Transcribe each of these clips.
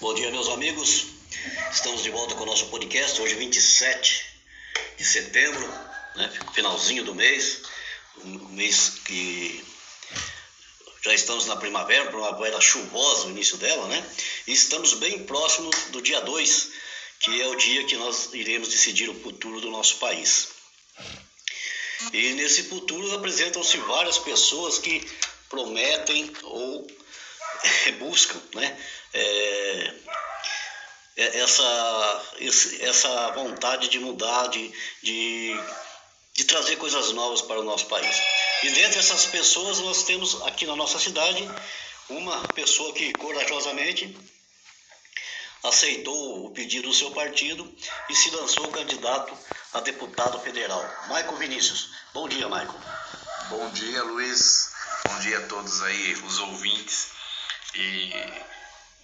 Bom dia, meus amigos. Estamos de volta com o nosso podcast, hoje 27 de setembro, né? Finalzinho do mês, um mês que já estamos na primavera chuvosa, o início dela, né? E estamos bem próximos do dia 2, que é o dia que nós iremos decidir o futuro do nosso país. E nesse futuro apresentam-se várias pessoas que prometem ou buscam, né? Essa vontade de mudar, de trazer coisas novas para o nosso país. E dentre essas pessoas nós temos aqui na nossa cidade uma pessoa que corajosamente aceitou o pedido do seu partido e se lançou candidato a deputado federal. Maico Vinícius. Bom dia, Maico. Bom dia, Luiz. Bom dia a todos aí, os ouvintes e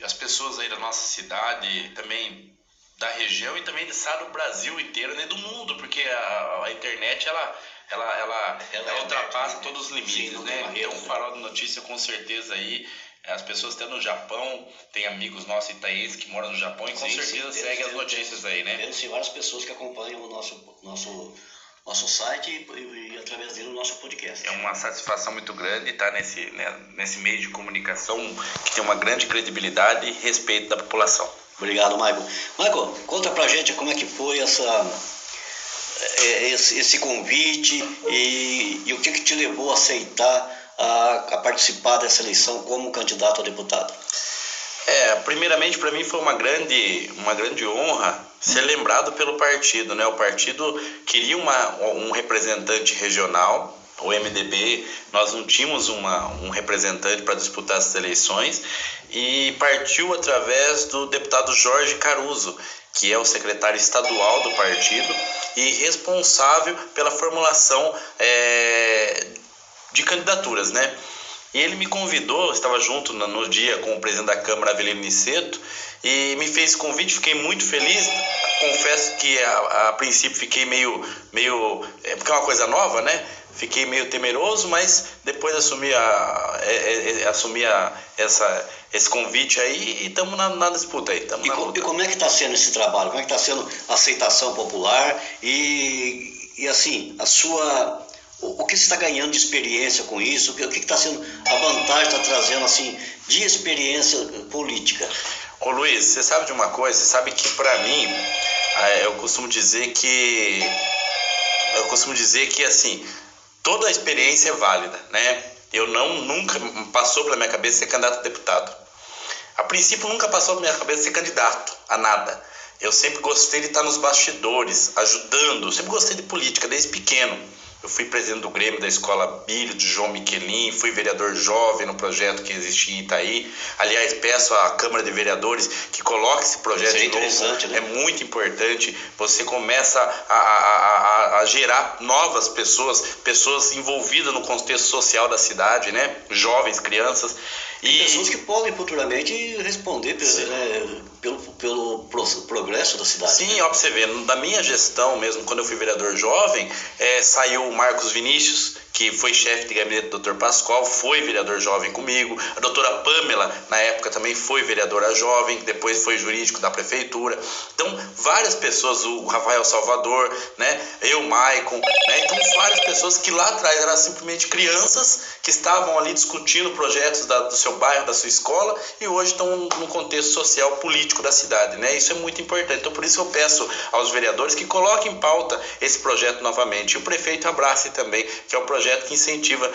as pessoas aí da nossa cidade, também da região e também do Brasil inteiro, né, do mundo, porque a internet ela ultrapassa todos os limites, né? É um farol de notícia com certeza aí. As pessoas até no Japão, tem amigos nossos itaenses que moram no Japão e com certeza seguem as notícias aí, né? Temos várias pessoas que acompanham o nosso site e através dele o nosso podcast. É uma satisfação muito grande estar nesse meio de comunicação que tem uma grande credibilidade e respeito da população. Obrigado, Maico. Maico, conta pra gente como é que foi esse convite e o que te levou a aceitar a participar dessa eleição como candidato a deputado. Primeiramente para mim foi uma grande honra ser lembrado pelo partido, né? O partido queria um representante regional, o MDB, nós não tínhamos um representante para disputar essas eleições e partiu através do deputado Jorge Caruso, que é o secretário estadual do partido e responsável pela formulação de candidaturas, né? E ele me convidou, estava junto no dia com o presidente da Câmara, Avelino Niceto, e me fez convite, fiquei muito feliz. Confesso que a princípio fiquei meio porque é uma coisa nova, né? Fiquei meio temeroso, mas depois assumi esse convite aí e estamos na disputa aí. E como é que está sendo esse trabalho? Como é que está sendo a aceitação popular e assim, o que você está ganhando de experiência com isso? O que está sendo a vantagem que está trazendo assim, de experiência política? Ô Luiz, você sabe de uma coisa? Você sabe que para mim, eu costumo dizer que assim, toda a experiência é válida, né? Nunca passou pela minha cabeça ser candidato a deputado. A princípio nunca passou pela minha cabeça ser candidato a nada. Eu sempre gostei de estar nos bastidores, ajudando. Eu sempre gostei de política desde pequeno. Eu fui presidente do Grêmio da Escola Bílio, de João Miquelin, fui vereador jovem no projeto que existia em Itaí. Aliás, peço à Câmara de Vereadores que coloque esse projeto de novo. Né? É muito importante. Você começa a gerar novas pessoas envolvidas no contexto social da cidade, né? Jovens, crianças. E pessoas que podem futuramente responder pelo progresso da cidade. Sim, ó, pra você ver, da minha gestão mesmo, quando eu fui vereador jovem, saiu o Marcos Vinícius, que foi chefe de gabinete do Dr. Pascoal, foi vereador jovem comigo. A doutora Pamela, na época, também foi vereadora jovem, depois foi jurídico da prefeitura. Então, várias pessoas, o Rafael Salvador, né? Eu, Maicon, né? Então, várias pessoas que lá atrás eram simplesmente crianças que estavam ali discutindo projetos do seu bairro, da sua escola, e hoje estão no contexto social, político da cidade, né? Isso é muito importante. Então, por isso eu peço aos vereadores que coloquem em pauta esse projeto novamente. E o prefeito abrace também, que é um projeto que incentiva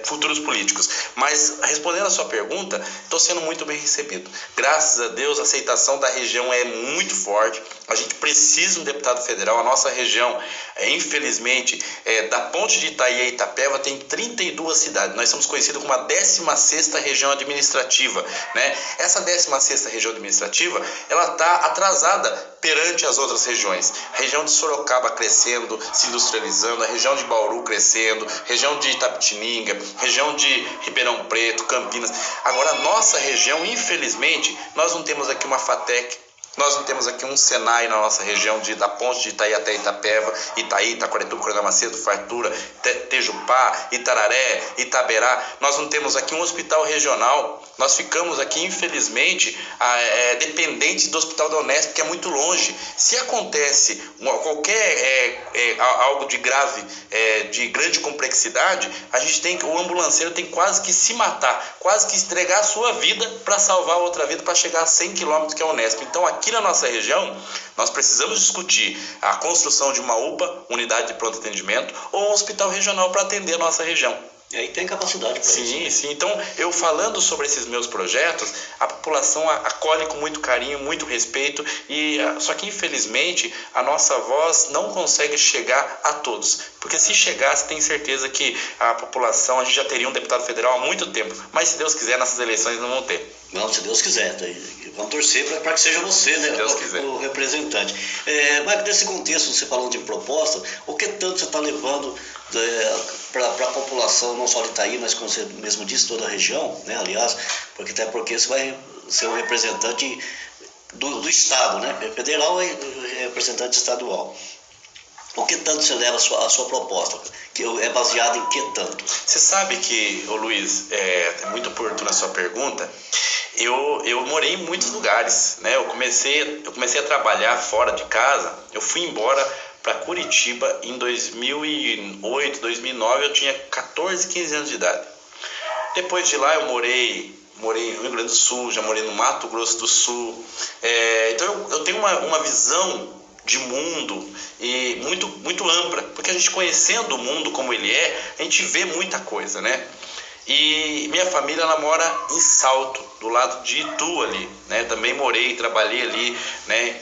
futuros políticos. Mas, respondendo a sua pergunta, estou sendo muito bem recebido. Graças a Deus, a aceitação da região é muito forte. A gente precisa de um deputado federal. A nossa região, infelizmente, da ponte de Itaí a Itapeva, tem 32 cidades. Nós somos conhecidos como a 16ª região administrativa, né? Essa 16ª região administrativa, ela está atrasada perante as outras regiões. A região de Sorocaba crescendo, se industrializando, a região de Bauru crescendo, região de Itapetininga, região de Ribeirão Preto, Campinas. Agora, a nossa região, infelizmente, nós não temos aqui uma FATEC, Nós não temos aqui um Senai na nossa região, da ponte de Itaí até Itapeva, Itaí, Itaquarituba, Coronel Macedo, Fartura, Tejupá, Itararé, Itaberá. Nós não temos aqui um hospital regional. Nós ficamos aqui, infelizmente, dependentes do Hospital da Unesp, que é muito longe. Se acontece algo de grave, de grande complexidade, o ambulancieiro tem quase que se matar, quase que entregar a sua vida para salvar outra vida, para chegar a 100 quilômetros, que é a Unesp. Então, aqui na nossa região, nós precisamos discutir a construção de uma UPA, unidade de pronto atendimento, ou um hospital regional para atender a nossa região. E aí tem capacidade para isso. Sim. Então, eu falando sobre esses meus projetos, a população acolhe com muito carinho, muito respeito, só que infelizmente a nossa voz não consegue chegar a todos. Porque se chegasse, tenho certeza que a população, a gente já teria um deputado federal há muito tempo. Mas se Deus quiser, nessas eleições não vão ter. Não, se Deus quiser. Vamos torcer para que seja você, né, o representante. Mas nesse contexto, você falando de proposta, o que tanto você está levando para a população, não só de Itaí, mas como você mesmo disse, toda a região, né, aliás, porque você vai ser um representante do Estado, né, federal e representante estadual. O que tanto você leva a sua proposta? Que é baseada em que tanto? Você sabe que, Luiz, é muito oportuna a sua pergunta. Eu morei em muitos lugares, né? Eu comecei a trabalhar fora de casa. Eu fui embora para Curitiba em 2008, 2009. Eu tinha 14, 15 anos de idade. Depois de lá eu morei no Rio Grande do Sul, já morei no Mato Grosso do Sul. Então eu tenho uma visão de mundo e muito, muito ampla, porque a gente conhecendo o mundo como ele a gente vê muita coisa, né? E minha família, ela mora em Salto, do lado de Itu ali, né? Também morei, trabalhei ali, né?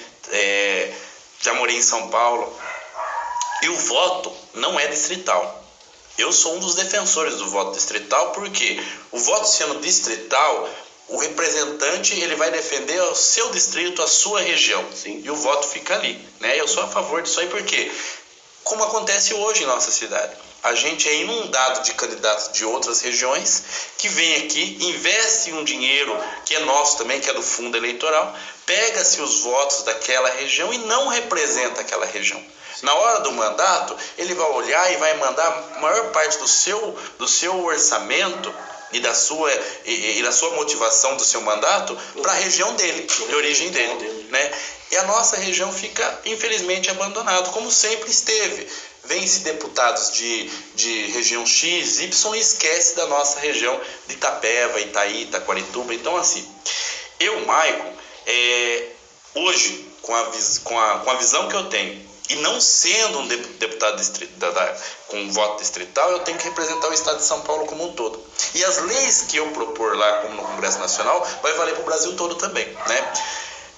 Já morei em São Paulo. E o voto não é distrital. Eu sou um dos defensores do voto distrital, porque o voto sendo distrital, o representante, ele vai defender o seu distrito, a sua região. Sim. E o voto fica ali, né? Eu sou a favor disso aí, porque, como acontece hoje em nossa cidade, a gente é inundado de candidatos de outras regiões que vêm aqui, investem um dinheiro que é nosso também, que é do fundo eleitoral, pega-se os votos daquela região e não representa aquela região. Na hora do mandato, ele vai olhar e vai mandar a maior parte do seu orçamento e da sua motivação do seu mandato para a região dele, de origem dele, né? E a nossa região fica, infelizmente, abandonada, como sempre esteve. Vem-se deputados de região X, Y e esquece da nossa região de Itapeva, Itaí, Itaquarituba. Então, assim, Maicon, hoje, com a visão que eu tenho, e não sendo um deputado com voto distrital, eu tenho que representar o Estado de São Paulo como um todo. E as leis que eu propor lá, como no Congresso Nacional, vai valer para o Brasil todo também, né?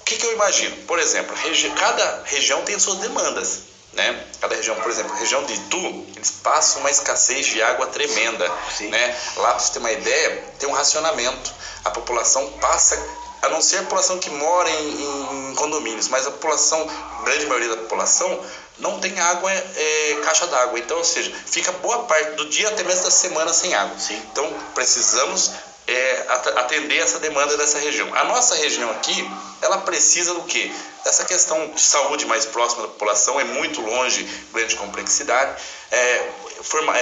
O que eu imagino? Por exemplo, cada região tem suas demandas, né? Cada região, por exemplo, a região de Itu, eles passam uma escassez de água tremenda, né? Lá, para você ter uma ideia, tem um racionamento. A população passa, a não ser a população que mora em condomínios, mas a grande maioria da população não tem água, caixa d'água. Então, ou seja, fica boa parte do dia, até mesmo da semana, sem água. Sim. Então, precisamos atender essa demanda dessa região. A nossa região aqui, ela precisa do quê? Dessa questão de saúde mais próxima da população, é muito longe, grande complexidade,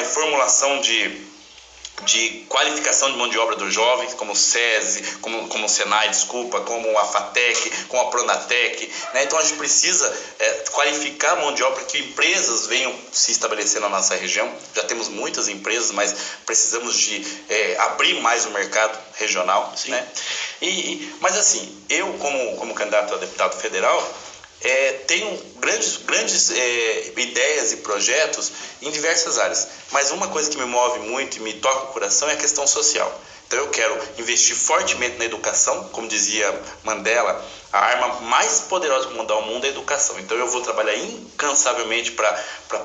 formulação de qualificação de mão de obra dos jovens, como o SESI, como o Senai, como a FATEC, como a Pronatec, né? Então a gente precisa qualificar a mão de obra, que empresas venham se estabelecer na nossa região. Já temos muitas empresas, mas precisamos de abrir mais o mercado regional, né? Mas assim, eu como candidato a deputado federal, tenho grandes ideias e projetos em diversas áreas, mas uma coisa que me move muito e me toca o coração é a questão social. Então eu quero investir fortemente na educação, como dizia Mandela, a arma mais poderosa para mudar o mundo é a educação. Então eu vou trabalhar incansavelmente para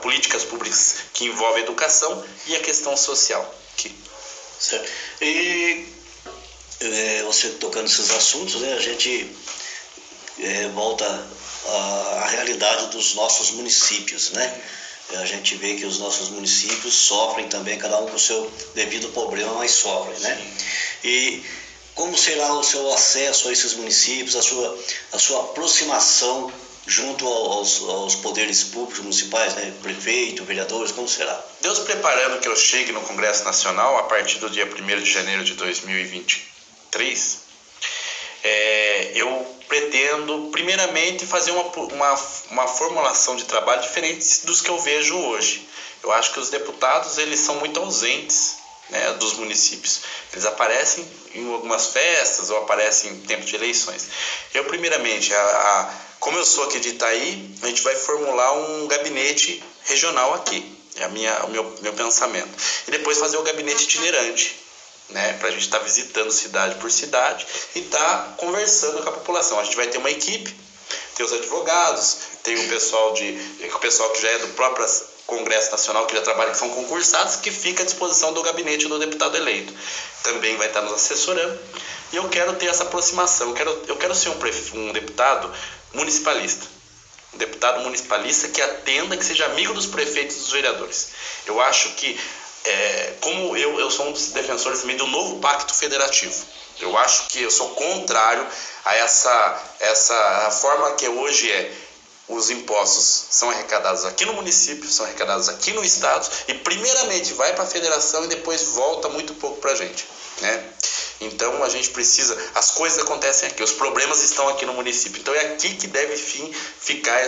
políticas públicas que envolvem a educação e a questão social. Certo. E você tocando nesses assuntos, né, a gente volta à realidade dos nossos municípios, né? A gente vê que os nossos municípios sofrem também, cada um com o seu devido problema, mas sofrem, né? E como será o seu acesso a esses municípios, a sua aproximação junto aos poderes públicos municipais, né? Prefeito, vereadores, como será? Deus preparando que eu chegue no Congresso Nacional a partir do dia 1º de janeiro de 2023, eu pretendo primeiramente fazer uma formulação de trabalho diferente dos que eu vejo hoje. Eu acho que os deputados eles são muito ausentes, né, dos municípios. Eles aparecem em algumas festas ou aparecem em tempo de eleições. Eu primeiramente, como eu sou aqui de Itaí, a gente vai formular um gabinete regional aqui. É o meu pensamento. E depois fazer o gabinete itinerante, né, para a gente estar visitando cidade por cidade e estar conversando com a população. A gente vai ter uma equipe, tem os advogados, tem o pessoal que já é do próprio Congresso Nacional, que já trabalha, que são concursados, que fica à disposição do gabinete do deputado eleito. Também vai estar nos assessorando. E eu quero ter essa aproximação. Eu quero ser um deputado municipalista. Um deputado municipalista que atenda, que seja amigo dos prefeitos e dos vereadores. Eu acho que, como eu sou um dos defensores também do novo pacto federativo. Eu acho que eu sou contrário a essa forma que hoje os impostos são arrecadados aqui no município, são arrecadados aqui no estado e primeiramente vai para a federação e depois volta muito pouco para a gente, né? Então a gente precisa, as coisas acontecem aqui, os problemas estão aqui no município, então é aqui que deve ficar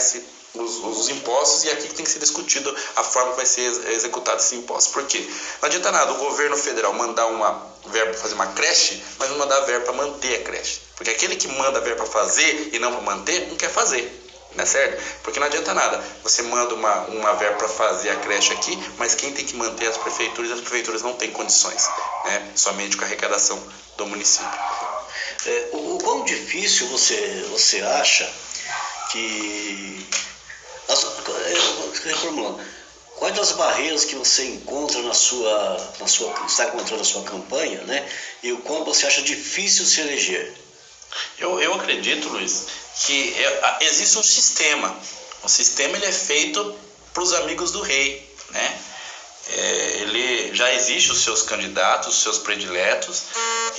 os impostos e é aqui que tem que ser discutido a forma que vai ser executado esse imposto. Por quê? Não adianta nada o governo federal mandar uma verba para fazer uma creche, mas não mandar verba para manter a creche, porque aquele que manda verba para fazer e não para manter, não quer fazer. Não é certo? Porque não adianta nada. Você manda uma verba para fazer a creche aqui, mas quem tem que manter as prefeituras não têm condições, né? Somente com a arrecadação do município. O quão difícil você acha que... Reformulando, quais das barreiras que você encontra está encontrando na sua campanha, né? E o quão você acha difícil se eleger? Eu acredito, Luiz, que existe um sistema. O sistema ele é feito para os amigos do rei, né? Ele já existe os seus candidatos, os seus prediletos,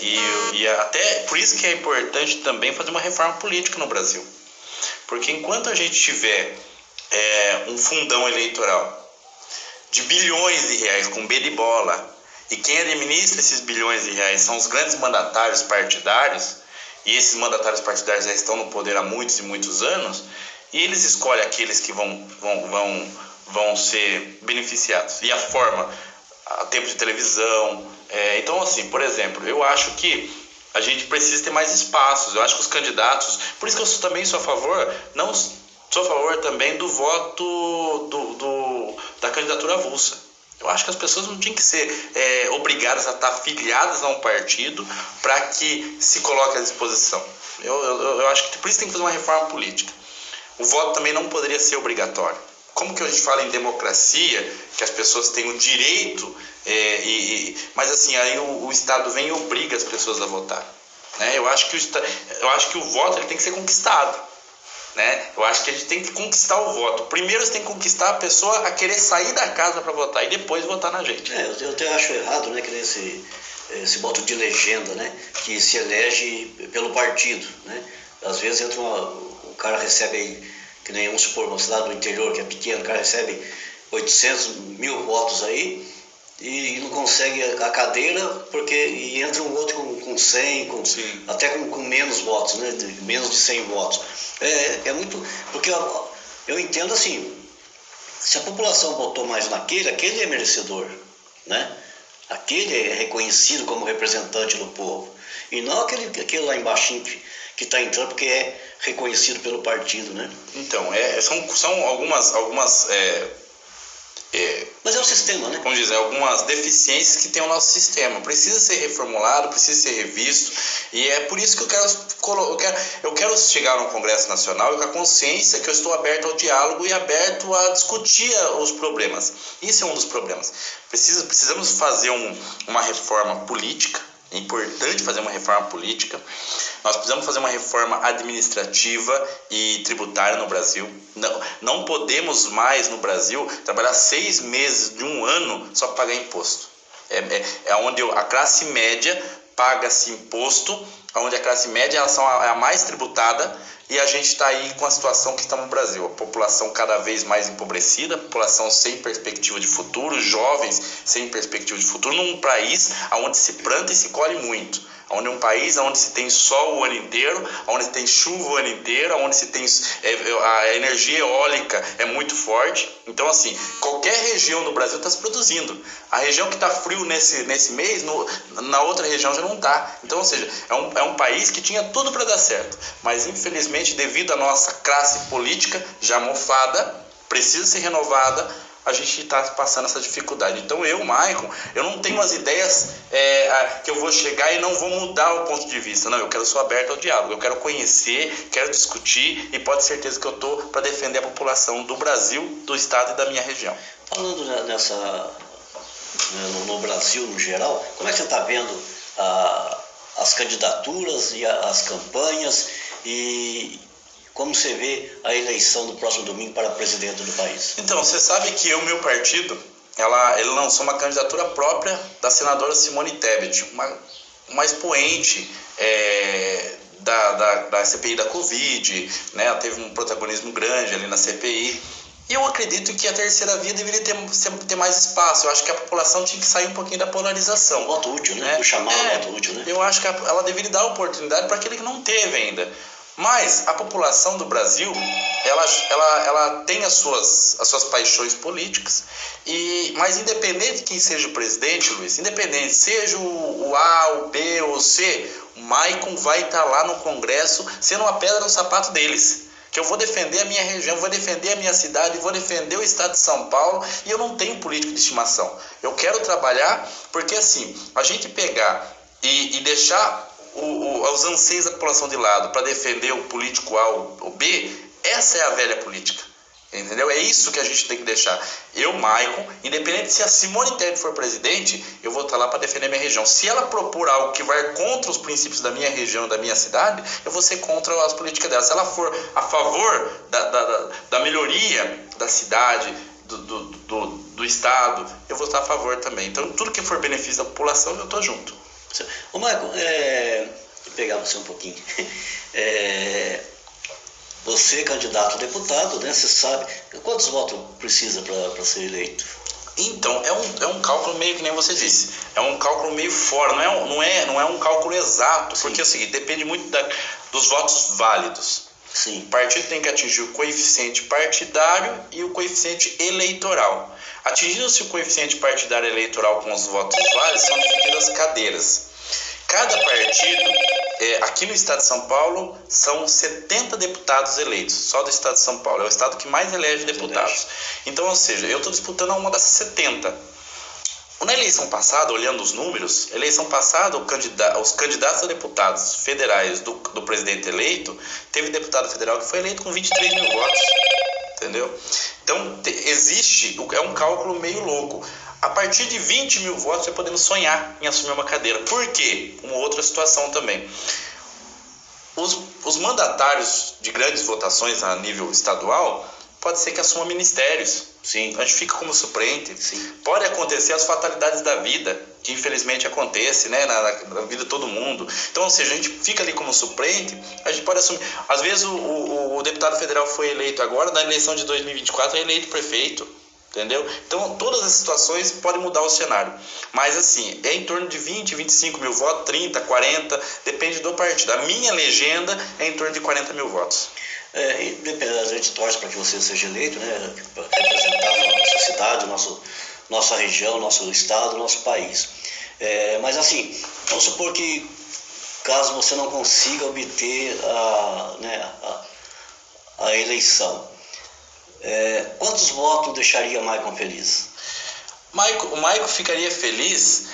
e até por isso que é importante também fazer uma reforma política no Brasil. Porque enquanto a gente tiver um fundão eleitoral de bilhões de reais com B de bola, e quem administra esses bilhões de reais são os grandes mandatários partidários, e esses mandatários partidários já estão no poder há muitos e muitos anos, e eles escolhem aqueles que vão ser beneficiados. E a forma, o tempo de televisão. Então, assim, por exemplo, eu acho que a gente precisa ter mais espaços. Eu acho que os candidatos... Por isso que eu também sou a favor, não sou a favor também do voto da candidatura avulsa. Eu acho que as pessoas não tinham que ser obrigadas a estar filiadas a um partido para que se coloque à disposição. Eu acho que por isso tem que fazer uma reforma política. O voto também não poderia ser obrigatório. Como que a gente fala em democracia, que as pessoas têm o direito, mas assim, aí o Estado vem e obriga as pessoas a votar, né? Eu acho que o voto ele tem que ser conquistado. Né? Eu acho que a gente tem que conquistar o voto. Primeiro você tem que conquistar a pessoa a querer sair da casa para votar e depois votar na gente. Eu até acho errado, né, que esse voto de legenda, né, que se elege pelo partido, né? Às vezes o cara recebe aí, que nem vamos supor, uma cidade do interior que é pequena, o cara recebe 800 mil votos aí e não consegue a cadeira e entra um outro com 100, até com menos votos, né? Menos de 100 votos. É muito... Porque eu entendo assim, se a população votou mais naquele, aquele é merecedor, né? Aquele é reconhecido como representante do povo. E não aquele lá embaixo que está entrando porque é reconhecido pelo partido, né? Então, são algumas mas é o sistema, né? Vamos dizer, algumas deficiências que tem o nosso sistema. Precisa ser reformulado, precisa ser revisto. E é por isso que eu quero chegar no Congresso Nacional e com a consciência que eu estou aberto ao diálogo e aberto a discutir os problemas. Isso é um dos problemas. Precisamos fazer uma reforma política. É importante fazer uma reforma política. Nós precisamos fazer uma reforma administrativa e tributária no Brasil. Não podemos mais no Brasil trabalhar 6 meses de um ano só para pagar imposto. É onde a classe média paga-se imposto, onde a classe média é a mais tributada, e a gente está aí com a situação que está no Brasil. A população cada vez mais empobrecida, a população sem perspectiva de futuro, jovens sem perspectiva de futuro, num país onde se planta e se colhe muito. Onde é um país onde se tem sol o ano inteiro, onde se tem chuva o ano inteiro, onde se tem a energia eólica é muito forte. Então, assim, qualquer região do Brasil está se produzindo. A região que está frio nesse mês, na outra região já não está. Então, ou seja, é um país que tinha tudo para dar certo. Mas, infelizmente, devido à nossa classe política já mofada, precisa ser renovada, a gente está passando essa dificuldade. Então Maicon, eu não tenho as ideias que eu vou chegar e não vou mudar o ponto de vista. Não, eu sou aberto ao diálogo, eu quero conhecer, quero discutir e pode ter certeza que eu estou para defender a população do Brasil, do estado e da minha região. Falando no Brasil no geral, como é que você está vendo as candidaturas e as campanhas e como você vê a eleição do próximo domingo para presidente do país? Então, você sabe que o meu partido, ele lançou uma candidatura própria da senadora Simone Tebet, uma expoente da CPI da Covid, né? Ela teve um protagonismo grande ali na CPI. E eu acredito que a terceira via deveria ter mais espaço. Eu acho que a população tinha que sair um pouquinho da polarização. Voto útil, né? O chamado voto útil, né? Eu acho que ela deveria dar oportunidade para aquele que não teve ainda. Mas a população do Brasil, ela tem as suas paixões políticas, mas independente de quem seja o presidente, Luiz, independente, seja o A, o B ou o C, o Maicon vai estar lá no Congresso sendo uma pedra no sapato deles. Que eu vou defender a minha região, vou defender a minha cidade, vou defender o estado de São Paulo, e eu não tenho político de estimação. Eu quero trabalhar, porque assim, a gente pegar e deixar os anseios da população de lado para defender o político A ou B, essa é a velha política, entendeu? É isso que a gente tem que deixar. Eu, Maicon, independente se a Simone Tebet for presidente, eu vou estar lá para defender a minha região. Se ela propor algo que vai contra os princípios da minha região, da minha cidade, eu vou ser contra as políticas dela. Se ela for a favor da melhoria da cidade, do estado, eu vou estar a favor também. Então, tudo que for benefício da população, eu estou junto. Ô Maicon, vou pegar você um pouquinho. Você é candidato a deputado, né? Você sabe quantos votos precisa para ser eleito? Então, é um cálculo meio que nem você disse. É um cálculo meio fora, não é um cálculo exato. Sim. Porque é o seguinte, depende muito dos votos válidos. Sim. O partido tem que atingir o coeficiente partidário e o coeficiente eleitoral. Atingindo-se o coeficiente partidário eleitoral com os votos válidos, são divididas as cadeiras. Cada partido, aqui no estado de São Paulo, são 70 deputados eleitos, só do estado de São Paulo. É o estado que mais elege deputados. Então, ou seja, eu estou disputando uma dessas 70. Na eleição passada, olhando os números, os candidatos a deputados federais do presidente eleito, teve deputado federal que foi eleito com 23 mil votos, entendeu? Então, é um cálculo meio louco. A partir de 20 mil votos, você podemos sonhar em assumir uma cadeira. Por quê? Uma outra situação também. Os mandatários de grandes votações a nível estadual, pode ser que assuma ministérios. Sim. A gente fica como suplente. Sim. Pode acontecer as fatalidades da vida, que infelizmente acontece, né, na vida de todo mundo. Então, ou seja, a gente fica ali como suplente, a gente pode assumir. Às vezes o deputado federal foi eleito agora, na eleição de 2024 é eleito prefeito. Entendeu? Então, todas as situações podem mudar o cenário. Mas, assim, é em torno de 20, 25 mil votos, 30, 40, depende do partido. A minha legenda é em torno de 40 mil votos. A gente torce para que você seja eleito, né? Para representar a nossa cidade, nossa região, nosso estado, nosso país. Mas, assim, vamos supor que, caso você não consiga obter a eleição, quantos votos deixaria Maicon feliz? O Maicon ficaria feliz,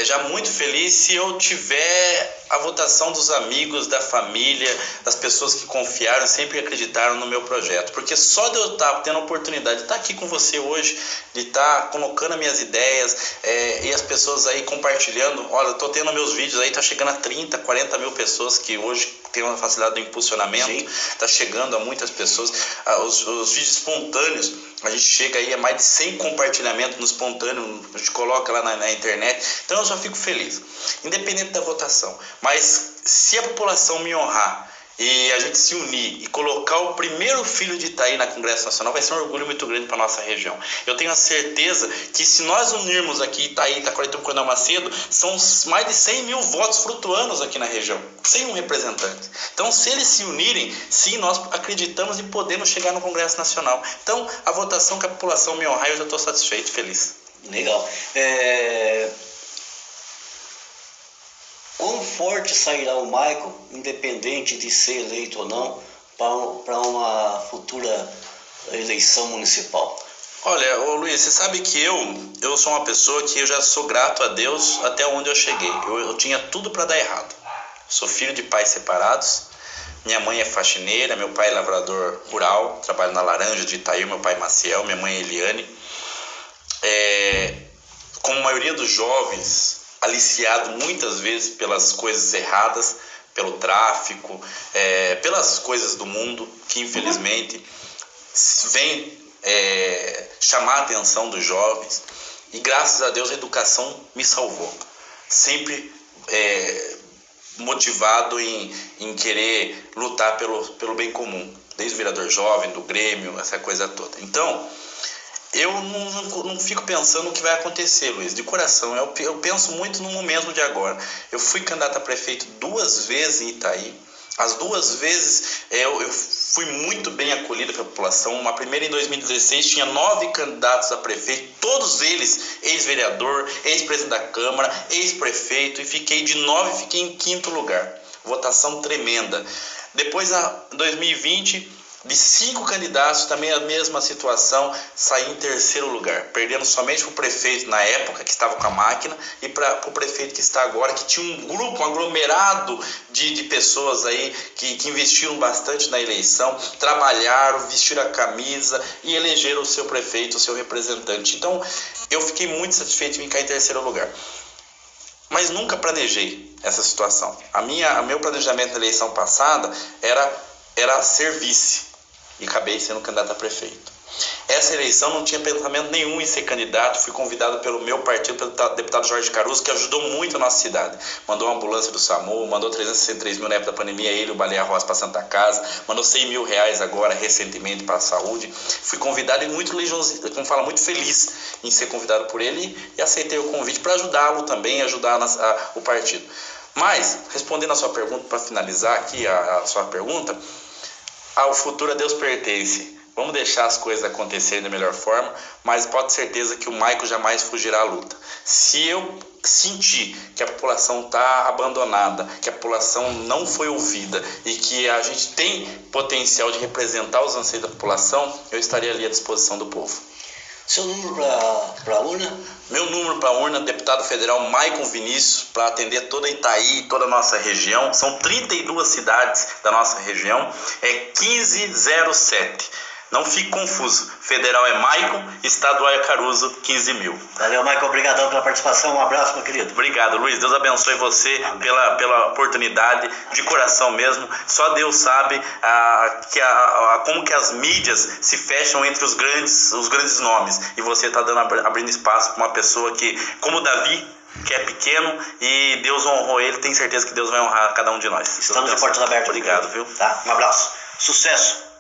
já muito feliz, se eu tiver a votação dos amigos, da família, das pessoas que confiaram, sempre acreditaram no meu projeto. Porque só de eu estar tendo a oportunidade de estar aqui com você hoje, de estar colocando as minhas ideias e as pessoas aí compartilhando, olha, eu estou tendo meus vídeos aí, está chegando a 30, 40 mil pessoas que hoje tem uma facilidade do impulsionamento, está chegando a muitas pessoas. Os vídeos espontâneos, a gente chega aí a mais de 100 compartilhamentos nos espontâneo, a gente coloca lá na internet. Então eu só fico feliz, independente da votação. Mas se a população me honrar e a gente se unir e colocar o primeiro filho de Itaí na Congresso Nacional, vai ser um orgulho muito grande para nossa região. Eu tenho a certeza que se nós unirmos aqui Itaí, Itaquaquecetuba e Coronel Macedo, são mais de 100 mil votos flutuanos aqui na região, sem um representante. Então, se eles se unirem, sim, nós acreditamos e podemos chegar no Congresso Nacional. Então, a votação que a população me honrar, eu já estou satisfeito, feliz. Legal. Quão forte sairá o Michael, independente de ser eleito ou não, para uma futura eleição municipal? Olha, Luiz, você sabe que eu sou uma pessoa que eu já sou grato a Deus até onde eu cheguei. Eu tinha tudo para dar errado. Sou filho de pais separados, minha mãe é faxineira, meu pai é lavrador rural, trabalho na Laranja de Itaí, meu pai Maciel, minha mãe Eliane. Como a maioria dos jovens, aliciado muitas vezes pelas coisas erradas, pelo tráfico, pelas coisas do mundo, que infelizmente vem chamar a atenção dos jovens. E graças a Deus a educação me salvou. Sempre motivado em querer lutar pelo bem comum, desde o vereador jovem, do Grêmio, essa coisa toda. Então, eu não fico pensando o que vai acontecer, Luiz, de coração. Eu penso muito no momento de agora. Eu fui candidato a prefeito 2 vezes em Itaí. As 2 vezes eu fui muito bem acolhido pela população. Uma primeira em 2016, tinha 9 candidatos a prefeito, todos eles ex-vereador, ex-presidente da Câmara, ex-prefeito, e fiquei de 9, fiquei em 5º lugar. Votação tremenda. Depois, em 2020... de 5 candidatos, também a mesma situação, saí em 3º lugar, perdendo somente para o prefeito na época, que estava com a máquina, e para o prefeito que está agora, que tinha um grupo, um aglomerado de pessoas aí que investiram bastante na eleição, trabalharam, vestiram a camisa e elegeram o seu prefeito, o seu representante. Então, eu fiquei muito satisfeito em ficar em 3º lugar. Mas nunca planejei essa situação. Meu planejamento na eleição passada era ser vice. E acabei sendo candidato a prefeito. Essa eleição não tinha pensamento nenhum em ser candidato. Fui convidado pelo meu partido, pelo deputado Jorge Caruso, que ajudou muito a nossa cidade. Mandou uma ambulância do SAMU, mandou 363 mil na época da pandemia, ele e o Baleia Rosa para Santa Casa, mandou 100 mil reais agora recentemente para a saúde. Fui convidado e muito feliz em ser convidado por ele, e aceitei o convite para ajudá-lo também, ajudar o partido. Mas, respondendo a sua pergunta, para finalizar aqui a sua pergunta, ao futuro a Deus pertence. Vamos deixar as coisas acontecerem da melhor forma, mas pode ter certeza que o Michael jamais fugirá à luta. Se eu sentir que a população está abandonada, que a população não foi ouvida e que a gente tem potencial de representar os anseios da população, eu estarei ali à disposição do povo. Seu número para a urna? Meu número para a urna, deputado federal Maicon Vinícius, para atender toda Itaí, toda a nossa região. São 32 cidades da nossa região, é 1507. Não fique confuso, federal é Maicon, estadual é Caruso, 15 mil. Valeu, Maicon, obrigadão pela participação, um abraço, meu querido. Obrigado, Luiz, Deus abençoe você pela oportunidade, de coração mesmo. Só Deus sabe como que as mídias se fecham entre os grandes nomes, e você está abrindo espaço para uma pessoa que, como Davi, que é pequeno, e Deus honrou ele, tenho certeza que Deus vai honrar cada um de nós. Estamos de portas abertas. Obrigado, viu? Tá, um abraço, sucesso.